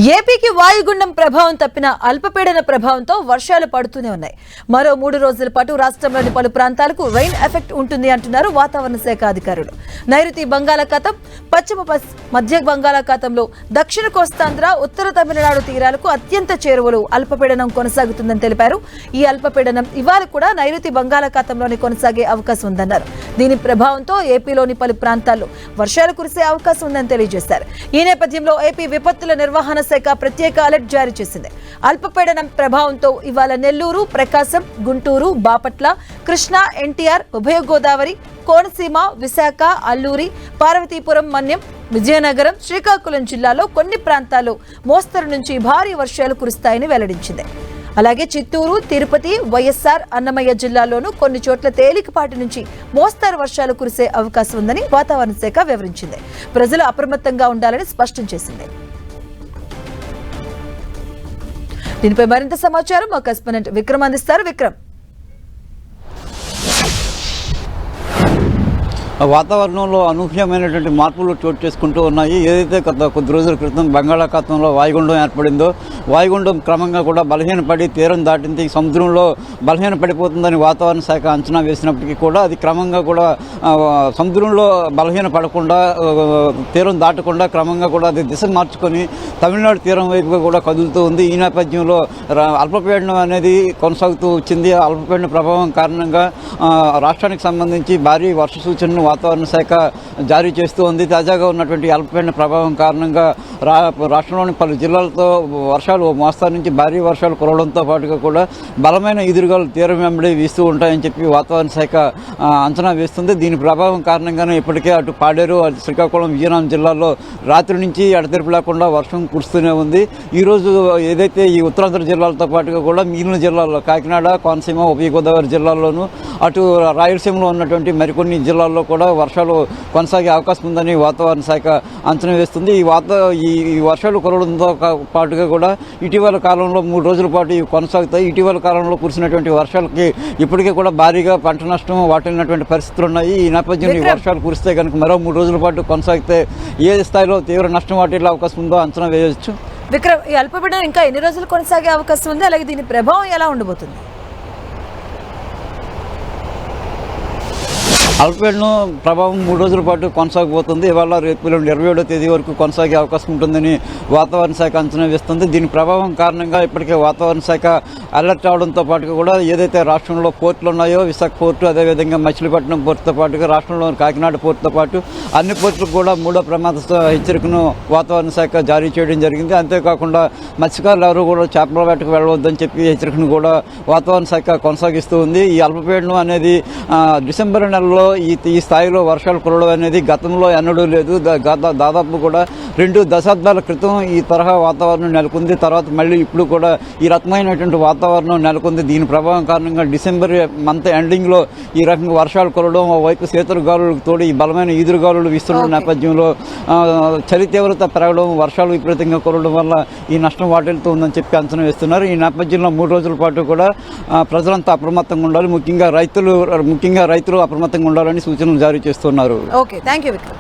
ఏపీకి వాయుగుండం ప్రభావం తప్పిన అల్పపీడన ప్రభావంతో వర్షాలు పడుతూనే ఉన్నాయి. మరో 3 రోజుల పాటు రాష్ట్రంలోని పలు ప్రాంతాలకు రెయిన్ ఎఫెక్ట్ ఉంటుంది అంటున్నారు వాతావరణ శాఖ అధికారులు. నైరుతి బంగాళాఖాతం, పశ్చిమ మధ్య బంగాళాఖాతంలో దక్షిణ కోస్తాంధ్ర, ఉత్తర తమిళనాడు తీరాలకు అత్యంత చేరువలో అల్పపీడనం కొనసాగుతుందని తెలిపారు. ఈ అల్పపీడనం ఇవాళ కూడా నైరుతి బంగాళాఖాతంలోనే కొనసాగే అవకాశం ఉందన్నారు. దీని ప్రభావంతో ఏపీలోని పలు ప్రాంతాల్లో వర్షాలు కురిసే అవకాశం ఉందని తెలియజేశారు. ఈ నేపథ్యంలో ఏపీ విపత్తుల నిర్వహణ శాఖ ప్రత్యేక అలర్ట్ జారీ చేసింది. అల్పపీడనం ప్రభావంతో ఇవాళ నెల్లూరు, ప్రకాశం, గుంటూరు, బాపట్ల, కృష్ణా, ఎన్టీఆర్, ఉభయ గోదావరి, కోనసీమ, విశాఖ, అల్లూరి, పార్వతీపురం, మన్యం, విజయనగరం, శ్రీకాకుళం జిల్లాలో కొన్ని ప్రాంతాల్లో మోస్తరు నుంచి భారీ వర్షాలు కురుస్తాయని వెల్లడించింది. అలాగే చిత్తూరు, తిరుపతి, వైఎస్ఆర్, అన్నమయ్య జిల్లాల్లోనూ కొన్ని చోట్ల తేలికపాటి నుంచి మోస్తరు వర్షాలు కురిసే అవకాశం ఉందని వాతావరణ శాఖ వివరించింది. ప్రజలు అప్రమత్తంగా ఉండాలని స్పష్టం చేసింది. దీనిపై మరింత సమాచారం మా కరెస్పాండెంట్ విక్రమ్ అందిస్తారు. విక్రమ్, వాతావరణంలో అనూహ్యమైనటువంటి మార్పులు చోటు చేసుకుంటూ ఉన్నాయి. ఏదైతే కొద్ది రోజుల క్రితం బంగాళాఖాతంలో వాయుగుండం ఏర్పడిందో, వాయుగుండం క్రమంగా కూడా బలహీనపడి తీరం దాటింది, సముద్రంలో బలహీనపడిపోతుందని వాతావరణ శాఖ అంచనా వేసినప్పటికీ కూడా అది క్రమంగా కూడా సముద్రంలో బలహీనపడకుండా, తీరం దాటకుండా క్రమంగా కూడా అది దిశ మార్చుకొని తమిళనాడు తీరం వైపుగా కూడా కదులుతూ ఉంది. ఈ నేపథ్యంలో అల్పపీడనం అనేది కొనసాగుతూ వచ్చింది. అల్పపీడన ప్రభావం కారణంగా రాష్ట్రానికి సంబంధించి భారీ వర్ష సూచనను వాతావరణ శాఖ జారీ చేస్తూ ఉంది. తాజాగా ఉన్నటువంటి అల్పపీడన ప్రభావం కారణంగా రాష్ట్రంలోని పలు జిల్లాలతో వర్షాలు మోస్తరు నుంచి భారీ వర్షాలు కురవడంతో పాటుగా కూడా బలమైన ఎదురుగాలు తీరం వెంబడి వీస్తూ ఉంటాయని చెప్పి వాతావరణ శాఖ అంచనా వేస్తుంది. దీని ప్రభావం కారణంగానే ఇప్పటికే అటు పాడేరు, అటు శ్రీకాకుళం, విజయనగరం జిల్లాల్లో రాత్రి నుంచి ఎడతెరిపి లేకుండా వర్షం కురుస్తూనే ఉంది. ఈరోజు ఏదైతే ఈ ఉత్తరాంధ్ర జిల్లాలతో పాటుగా కూడా మిగిలిన జిల్లాల్లో కాకినాడ, కోనసీమ, ఉభయ గోదావరి జిల్లాల్లోనూ, అటు రాయలసీమలో ఉన్నటువంటి మరికొన్ని జిల్లాల్లో కూడా వర్షాలు కొనసాగే అవకాశం ఉందని వాతావరణ శాఖ అంచనా వేస్తుంది. ఈ వర్షాలు కురవడంతో పాటుగా కూడా ఇటీవల కాలంలో 3 రోజుల పాటు ఇవి కొనసాగుతాయి. ఇటీవల కాలంలో కురిసినటువంటి వర్షాలకి ఇప్పటికే కూడా భారీగా పంట నష్టం వాటిల్లినటువంటి పరిస్థితులు ఉన్నాయి. ఈ నేపథ్యంలో ఈ వర్షాలు కురిస్తే కనుక మరో 3 రోజుల పాటు కొనసాగితే ఏ స్థాయిలో తీవ్ర నష్టం వాటిల్లే అవకాశం ఉందో అంచనా వేయవచ్చు. విక్రమ్, ఈ అల్పపీడనం ఇంకా ఎన్ని రోజులు కొనసాగే అవకాశం ఉంది? అలాగే దీని ప్రభావం ఎలా ఉండబోతుంది? అల్పపీడనం ప్రభావం 3 రోజుల పాటు కొనసాగబోతుంది. ఇవాళ రేపు 27వ తేదీ వరకు కొనసాగే అవకాశం ఉంటుందని వాతావరణ శాఖ అంచనా వేస్తుంది. దీని ప్రభావం కారణంగా ఇప్పటికే వాతావరణ శాఖ అలర్ట్ అవడంతో పాటుగా కూడా ఏదైతే రాష్ట్రంలో పోర్టులు ఉన్నాయో, విశాఖ పోర్టు, అదేవిధంగా మచిలీపట్నం పోర్టుతో పాటుగా రాష్ట్రంలోని కాకినాడ పోర్టుతో పాటు అన్ని పోర్టులకు కూడా 3వ ప్రమాద హెచ్చరికను వాతావరణ శాఖ జారీ చేయడం జరిగింది. అంతేకాకుండా మత్స్యకారులు ఎవరు కూడా చేపల వేటకు వెళ్ళవద్దని చెప్పి హెచ్చరికను కూడా వాతావరణ శాఖ కొనసాగిస్తూ ఉంది. ఈ అల్పపీడనం అనేది డిసెంబర్ నెలలో ఈ స్థాయిలో వర్షాలు కురవడం అనేది గతంలో ఎన్నడూ లేదు. దాదాపు కూడా 2 దశాబ్దాల క్రితం ఈ తరహా వాతావరణం నెలకొంది. తర్వాత మళ్ళీ ఇప్పుడు కూడా ఈ రకమైనటువంటి వాతావరణం నెలకొంది. దీని ప్రభావం కారణంగా డిసెంబర్ మంత్ ఎండింగ్లో ఈ రకంగా వర్షాలు కురవడం, వైపు శీతల గాలులకు తోడు ఈ బలమైన ఈదురుగాలులు వీస్తున్న నేపథ్యంలో చలి తీవ్రత పెరగడం, వర్షాలు విపరీతంగా కురవడం వల్ల ఈ నష్టం వాటిల్లుతూ ఉందని చెప్పి అంచనా వేస్తున్నారు. ఈ నేపథ్యంలో 3 రోజుల పాటు కూడా ప్రజలంతా అప్రమత్తంగా ఉండాలి. ముఖ్యంగా రైతులు అప్రమత్తంగా ఉండాలని సూచనలు జారీ చేస్తున్నారు. Okay, thank you Vikram.